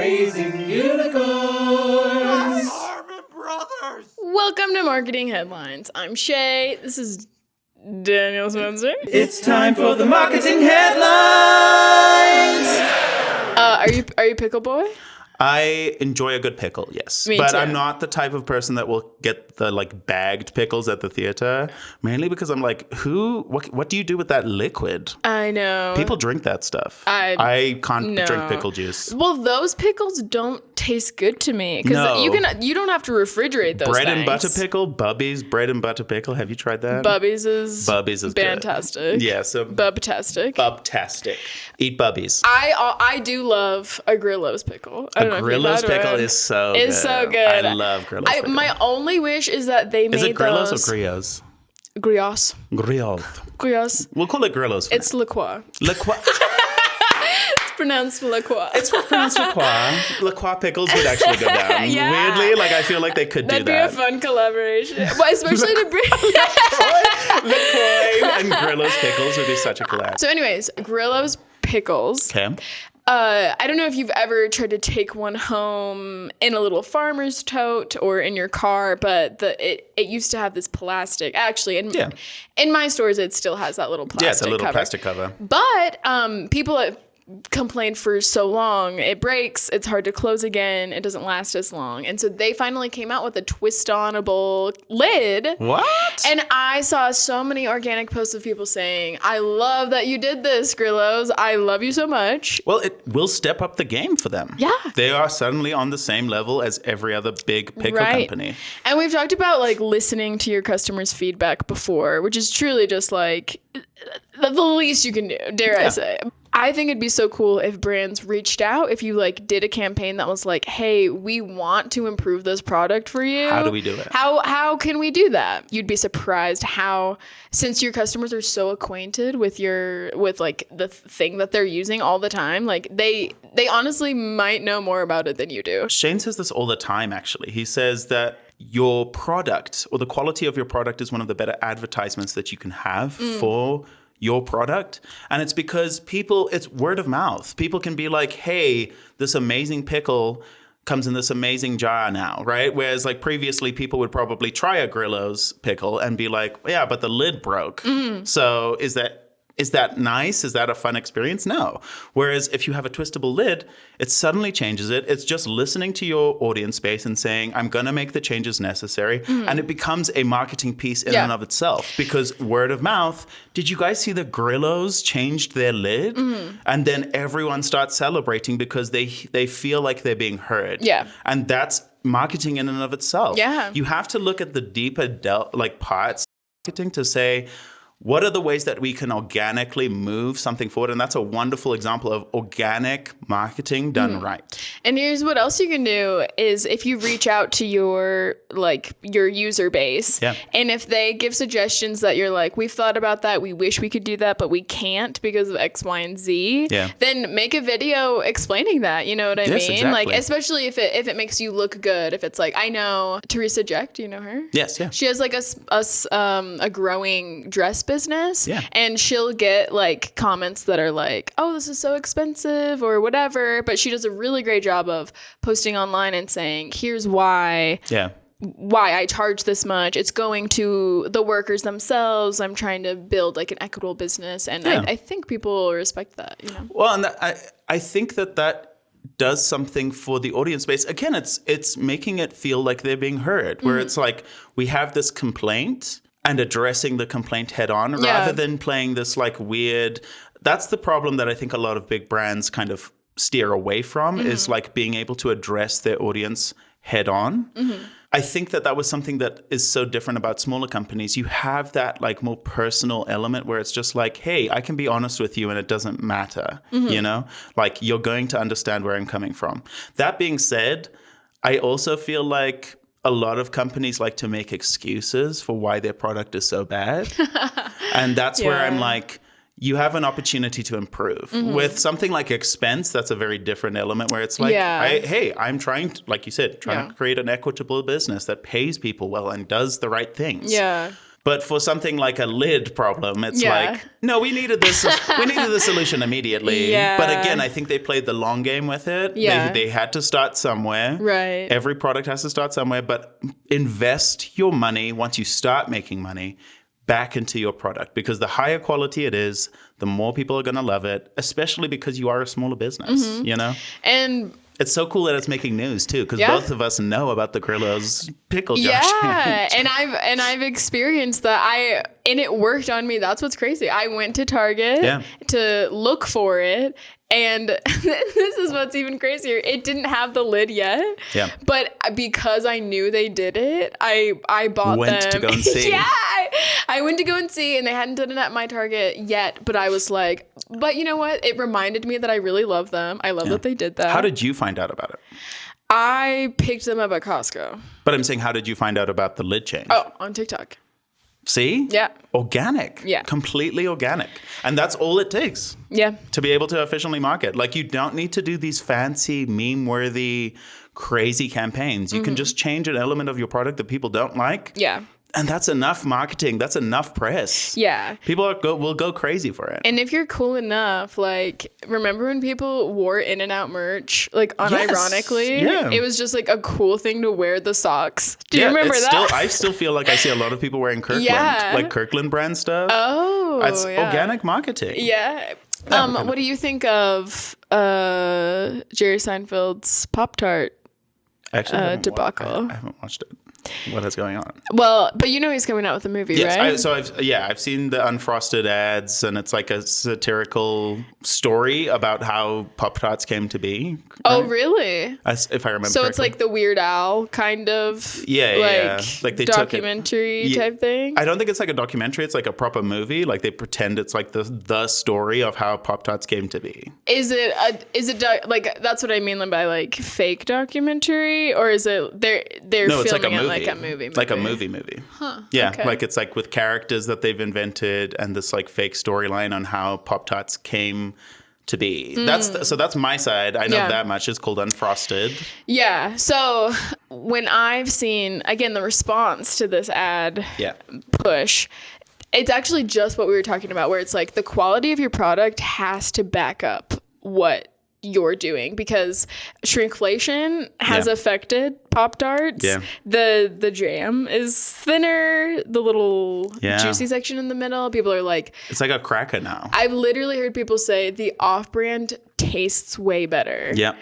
Raising unicorns! Harmon Brothers! Welcome to Marketing Headlines. I'm Shae. This is Daniel Spencer. It's time for the marketing headlines! Are you pickle boy? I enjoy a good pickle, yes. Me but too. I'm not the type of person that will get the bagged pickles at the theater. Mainly because I'm like, what do you do with that liquid? I know. People drink that stuff. I can't no. drink pickle juice. Well, those pickles don't taste good to me because No. you don't have to refrigerate those Bread things. and butter pickle, Bubby's bread and butter pickle. Have you tried that? Bubby's is Good. fantastic. Yeah, so Bubtastic. Bubtastic. Eat Bubby's. I do love a Grillos pickle. I don't know if you've Grillos had pickle one. is so It's good. so good. I love Grillos pickle. My only wish is that they Is made it Grillos those. or Grillos? Grillos. Grillos. We'll call it Grillos. For It's La Croix. La Croix. It's pronounced La Croix. It's pronounced La Croix. La Croix pickles would actually go down. Yeah. Weirdly, I feel like they could That'd do be that. a fun collaboration. Well, especially to bring. La Croix and Grillos pickles would be such a collab. So, anyways, Grillos Pickles. Okay. I don't know if you've ever tried to take one home in a little farmer's tote or in your car, but it used to have this plastic. Actually, in my stores, it still has that little plastic. Yeah, it's a little cover. plastic cover. But people have complained for so long, it breaks, it's hard to close again, it doesn't last as long. And so they finally came out with a twist-onable lid. What? And I saw so many organic posts of people saying, I love that you did this, Grillos. I love you so much. Well, it will step up the game for them. Yeah. They are suddenly on the same level as every other big pickle company. And we've talked about listening to your customers' feedback before, which is truly just the least you can do, dare I say. I think it'd be so cool if brands reached out, if you did a campaign that was like, hey, we want to improve this product for you. How do we do it? How can we do that? You'd be surprised how, since your customers are so acquainted with the thing that they're using all the time, they honestly might know more about it than you do. Shane says this all the time, actually. He says that your product or the quality of your product is one of the better advertisements that you can have for your product. And it's because it's word of mouth. People can be like, hey, this amazing pickle comes in this amazing jar now, right? Whereas previously people would probably try a Grillos pickle and be like, yeah, but the lid broke. So is that nice? Is that a fun experience? No. Whereas if you have a twistable lid, it suddenly changes it. It's just listening to your audience space and saying, I'm going to make the changes necessary. And it becomes a marketing piece in and of itself because word of mouth, did you guys see the Grillos changed their lid? And then everyone starts celebrating because they feel like they're being heard. Yeah. And that's marketing in and of itself. Yeah. You have to look at the deeper parts of marketing to say, what are the ways that we can organically move something forward? And that's a wonderful example of organic marketing done right. And here's what else you can do is if you reach out to your user base and if they give suggestions that you're like, we've thought about that, we wish we could do that, but we can't because of X, Y, and Z, then make a video explaining that. You know what I mean? Exactly. Especially if it makes you look good. If it's I know Teresa Jeck, do you know her? Yes, yeah. She has a growing dress business, and she'll get comments that are like, oh, this is so expensive or whatever, but she does a really great job of posting online and saying, here's why I charge this much. It's going to the workers themselves. I'm trying to build an equitable business, and I think people respect that. Well, and I think that does something for the audience base. Again, it's making it feel like they're being heard, where it's we have this complaint and addressing the complaint head on rather than playing this weird. That's the problem that I think a lot of big brands kind of steer away from is being able to address their audience head on. I think that was something that is so different about smaller companies. You have that more personal element where it's just hey, I can be honest with you and it doesn't matter, you know? You're going to understand where I'm coming from. That being said, I also feel like a lot of companies like to make excuses for why their product is so bad. And that's where I'm you have an opportunity to improve. With something like expense, that's a very different element where it's hey, I'm trying to, like you said, to create an equitable business that pays people well and does the right things. Yeah. But for something like a lid problem, it's Yeah. like, no, we needed this. We needed the solution immediately. Yeah. But again, I think they played the long game with it. Yeah. They had to start somewhere. Right. Every product has to start somewhere. But invest your money once you start making money back into your product, because the higher quality it is, the more people are going to love it, especially because you are a smaller business, you know? And It's so cool that it's making news too, because Yeah. both of us know about the Grillos pickle jar yeah, change. and I've experienced that. And it worked on me. That's what's crazy. I went to Target Yeah. to look for it, and this is what's even crazier. It didn't have the lid yet. Yeah. But because I knew they did it, I bought Went them. to go and see. Yeah, I went to go and see, and they hadn't done it at my Target yet. But I was like, but you know what? It reminded me that I really love them. I love that they did that. How did you find out about it? I picked them up at Costco? But I'm saying, how did you find out about the lid change? Oh, on TikTok. See? Yeah. Organic. Yeah. Completely organic. And that's all it takes Yeah. to be able to efficiently market. Like, you don't need to do these fancy, meme-worthy, crazy campaigns. You can just change an element of your product that people don't like. Yeah. And that's enough marketing. That's enough press. Yeah. People will go crazy for it. And if you're cool enough, like, remember when people wore In-N-Out merch, like, unironically? Yeah. It was just, like, a cool thing to wear the socks. Do you remember it's that? I still feel like I see a lot of people wearing Kirkland. Yeah. Like Kirkland brand stuff. Oh, It's yeah. organic marketing. Yeah. Yeah. What do you think of Jerry Seinfeld's Pop-Tart? Actually, I debacle? I haven't watched it. What is going on? Well, but you know he's coming out with a movie, Yes, right? I've seen the unfrosted ads, and it's like a satirical story about how Pop-Tarts came to be. Oh, right? really? If I remember So correctly. it's like the Weird Al kind of Yeah. Like they took it. documentary Yeah. type thing. I don't think it's like a documentary. It's like a proper movie. Like they pretend it's like the story of how Pop-Tarts came to be. Is it like that's what I mean by like fake documentary, or is it they're No, it's like a filming movie. it like a movie? It's like a movie. Huh. Yeah, okay. like it's like with characters that they've invented and this like fake storyline on how Pop-Tarts came to be. That's my side. I know Yeah. that much. It's called Unfrosted. Yeah. So when I've seen again the response to this ad Yeah. push, it's actually just what we were talking about, where it's like the quality of your product has to back up what you're doing, because shrinkflation has Yeah. affected Pop-Tarts. Yeah. The jam is thinner, the little Yeah. juicy section in the middle. People are like, It's like a cracker now. I've literally heard people say the off-brand tastes way better. Yeah.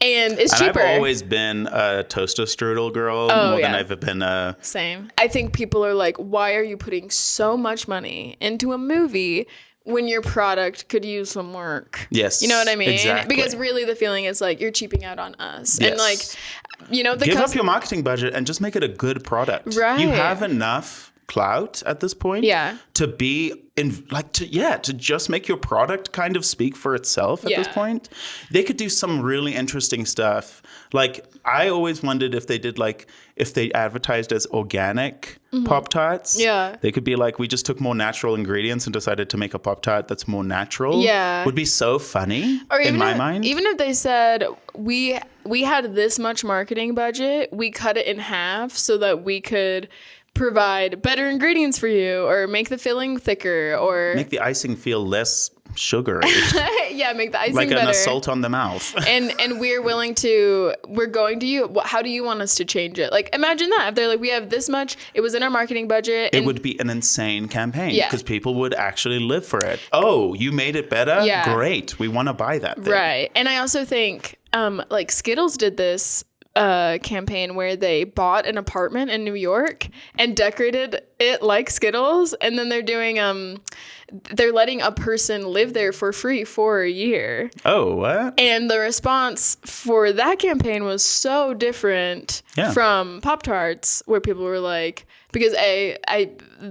And it's And cheaper. I've always been a toaster strudel girl Oh, more than yeah. I've been a... Same. I think people are like, why are you putting so much money into a movie when your product could use some work? Yes, You know what I mean? exactly. Because really the feeling is like you're cheaping out on us. Yes. And like, you know, the Give up your marketing budget and just make it a good product. Right. You have enough clout at this point Yeah. to be to just make your product kind of speak for itself at this Yeah. point. They could do some really interesting stuff. Like, I always wondered if they advertised as organic Pop-Tarts. Mm-hmm. Yeah. They could be like, we just took more natural ingredients and decided to make a Pop-Tart that's more natural. Yeah. Would be so funny or in even my if, mind. even if they said we had this much marketing budget, we cut it in half so that we could provide better ingredients for you, or make the filling thicker, or Make the icing feel less sugary. yeah, make the icing like better. an assault on the mouth. and we're going to you. How do you want us to change it? Like, imagine that if they're like, we have this much, it was in our marketing budget. It would be an insane campaign Yeah. because people would actually live for it. Oh, you made it better? Yeah. Great. We want to buy that thing. Right. And I also think like Skittles did this campaign where they bought an apartment in New York and decorated it like Skittles, and then they're letting a person live there for free for a year. Oh, what? And the response for that campaign was so different Yeah. from Pop-Tarts, where people were like, because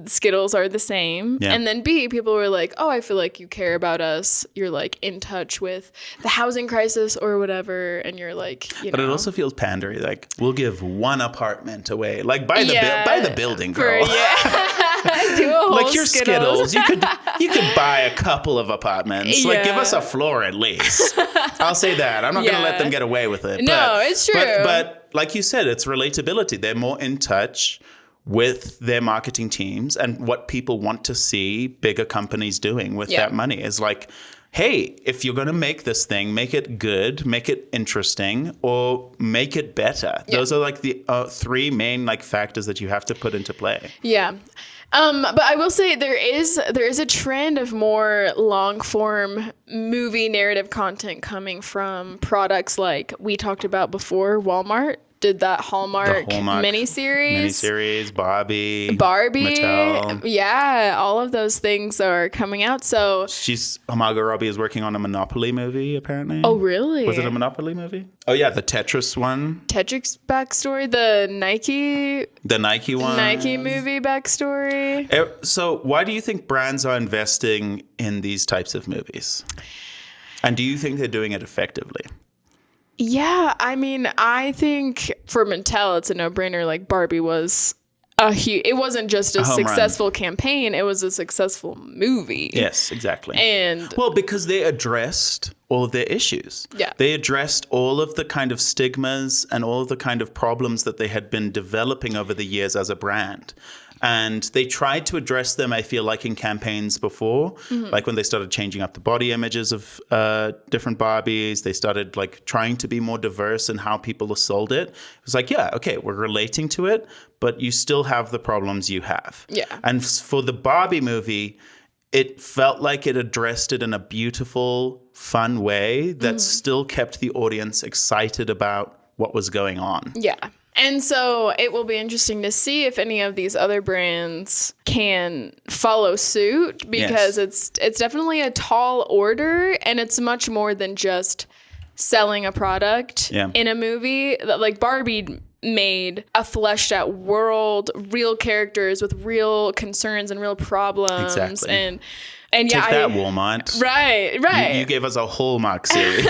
Skittles are the same. Yeah. And then B, people were like, oh, I feel like you care about us. You're like in touch with the housing crisis or whatever. And you're like, But it also feels pandery. Like, we'll give one apartment away. Like, buy the building, For- girl. Do a whole Like your Skittles, you could buy a couple of apartments. Like, give Yeah. us a floor at least. I'll say that. I'm not going to let Yeah. them get away with it. No, it's true. But like you said, it's relatability. They're more in touch with their marketing teams and what people want to see bigger companies doing with that money is like, hey, if you're going to make this thing, make it good, make it interesting, or make it better. Yeah. Those are like the three main like factors that you have to put into play. Yeah. But I will say there is a trend of more long form movie narrative content coming from products like we talked about before. Walmart did that Hallmark miniseries, Barbie, Mattel. Yeah, all of those things are coming out. So Margot Robbie is working on a Monopoly movie, apparently. Oh, really? Was it a Monopoly movie? Oh, yeah, the Tetris one. Tetris backstory, the Nike one. Nike movie backstory. So why do you think brands are investing in these types of movies? And do you think they're doing it effectively? Yeah, I mean, I think for Mattel, it's a no-brainer. Like Barbie was it wasn't just a successful campaign; it was a successful movie. Yes, exactly. And because they addressed all of their issues. Yeah, they addressed all of the kind of stigmas and all of the kind of problems that they had been developing over the years as a brand. And they tried to address them, I feel like, in campaigns before, like when they started changing up the body images of different Barbies. They started like trying to be more diverse in how people are sold it. It was like, yeah, okay, we're relating to it, but you still have the problems you have. Yeah. And for the Barbie movie, it felt like it addressed it in a beautiful, fun way that still kept the audience excited about what was going on. Yeah. And so it will be interesting to see if any of these other brands can follow suit, because it's definitely a tall order, and it's much more than just selling a product in a movie. Like Barbie made a fleshed out world, real characters with real concerns and real problems. Exactly. And Take that, Walmart. Right. You gave us a Hallmark series.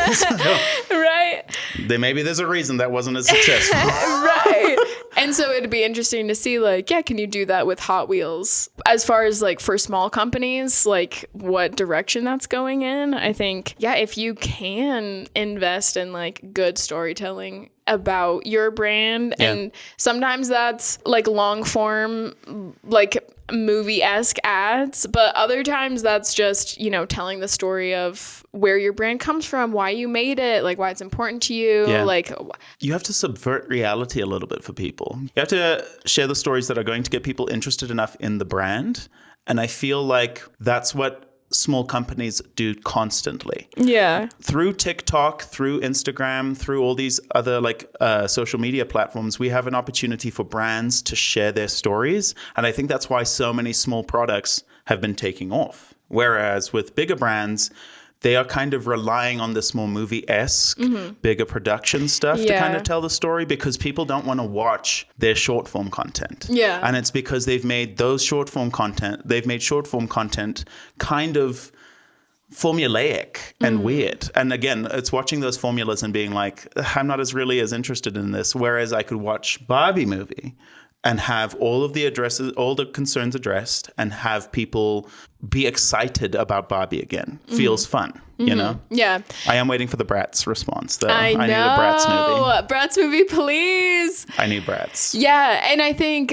Right. Maybe there's a reason that wasn't as successful. Right. And so it'd be interesting to see, like, can you do that with Hot Wheels? As far as, like, for small companies, like, what direction that's going in, I think, if you can invest in, like, good storytelling about your brand, and sometimes that's, like, long form, like, movie-esque ads, but other times that's just, telling the story of where your brand comes from, why you made it, like why it's important to you. Like, you have to subvert reality a little bit for people. You have to share the stories that are going to get people interested enough in the brand. And I feel like that's what small companies do constantly. Yeah. Through TikTok, through Instagram, through all these other social media platforms, we have an opportunity for brands to share their stories. And I think that's why so many small products have been taking off. Whereas with bigger brands, they are kind of relying on this more movie-esque, bigger production stuff to kind of tell the story, because people don't want to watch their short form content. Yeah. And it's because they've made short form content kind of formulaic and weird. And again, it's watching those formulas and being like, I'm not really as interested in this. Whereas I could watch Barbie movie and have all of the concerns addressed, and have people be excited about Barbie again. Feels fun, you know? Yeah. I am waiting for the Bratz response, though. I know. need a Bratz movie. Bratz movie, please. I need Bratz. Yeah, and I think,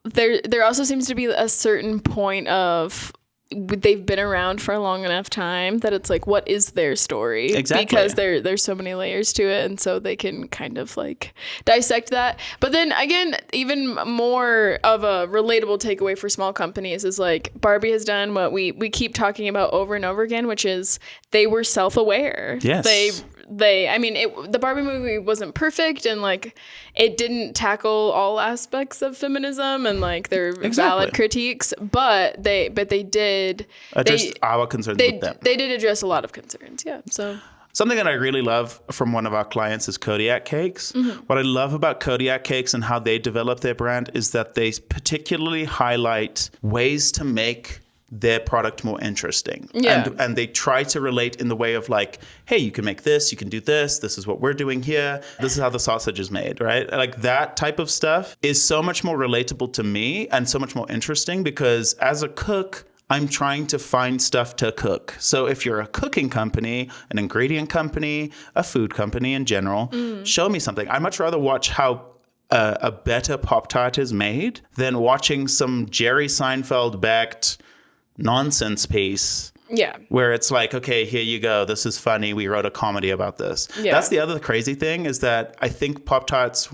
there also seems to be a certain point of, they've been around for a long enough time that it's like, what is their story? Exactly. Because there's so many layers to it, and so they can kind of like dissect that. But then again, even more of a relatable takeaway for small companies is like Barbie has done what we keep talking about over and over again, which is they were self-aware. Yes. The Barbie movie wasn't perfect, and like it didn't tackle all aspects of feminism, and like their valid critiques, but they did address our concerns with them. They did address a lot of concerns. Yeah. So something that I really love from one of our clients is Kodiak Cakes. What I love about Kodiak Cakes and how they develop their brand is that they particularly highlight ways to make their product more interesting. And they try to relate in the way of like, hey, you can make this, you can do this is what we're doing here, this is how the sausage is made, right? Like that type of stuff is so much more relatable to me and so much more interesting, because as a cook, I'm trying to find stuff to cook. So if you're a cooking company, an ingredient company, a food company in general, show me something. I much rather watch how a better Pop-Tart is made than watching some Jerry Seinfeld-backed nonsense piece. Yeah. Where it's like, okay, here you go. This is funny. We wrote a comedy about this. Yeah. That's the other crazy thing is that I think Pop-Tarts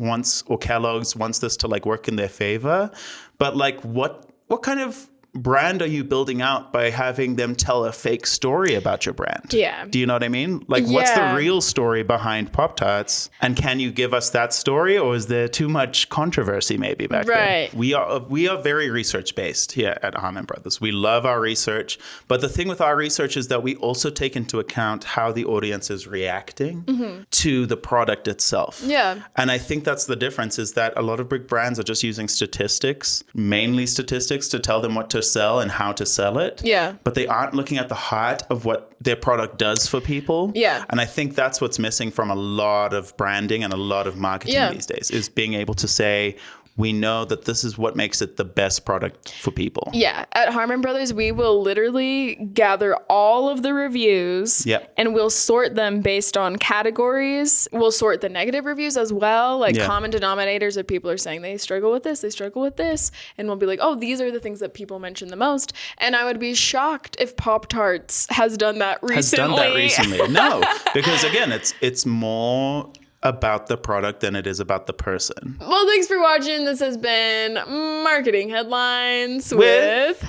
or Kellogg's wants this to like work in their favor. But like what kind of brand are you building out by having them tell a fake story about your brand? Yeah. Do you know what I mean? Like, what's the real story behind Pop-Tarts? And can you give us that story, or is there too much controversy maybe back there? We are very research-based here at Harmon Brothers. We love our research. But the thing with our research is that we also take into account how the audience is reacting to the product itself. Yeah. And I think that's the difference, is that a lot of big brands are just using statistics, mainly statistics, to tell them what to sell and how to sell it. Yeah. But they aren't looking at the heart of what their product does for people. Yeah. And I think that's what's missing from a lot of branding and a lot of marketing these days, is being able to say, we know that this is what makes it the best product for people. Yeah. At Harmon Brothers, we will literally gather all of the reviews and we'll sort them based on categories. We'll sort the negative reviews as well, like common denominators of people are saying they struggle with this, they struggle with this. And we'll be like, oh, these are the things that people mention the most. And I would be shocked if Pop-Tarts has done that recently. No, because again, it's more about the product than it is about the person. Well, thanks for watching. This has been Marketing Headlines with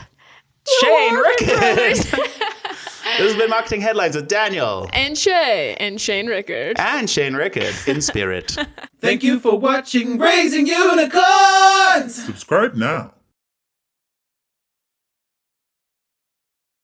Shae and Rickard. This has been Marketing Headlines with Daniel. And Shae. And Shane Rickard. And Shane Rickard, in spirit. Thank you for watching Raising Unicorns! Subscribe now.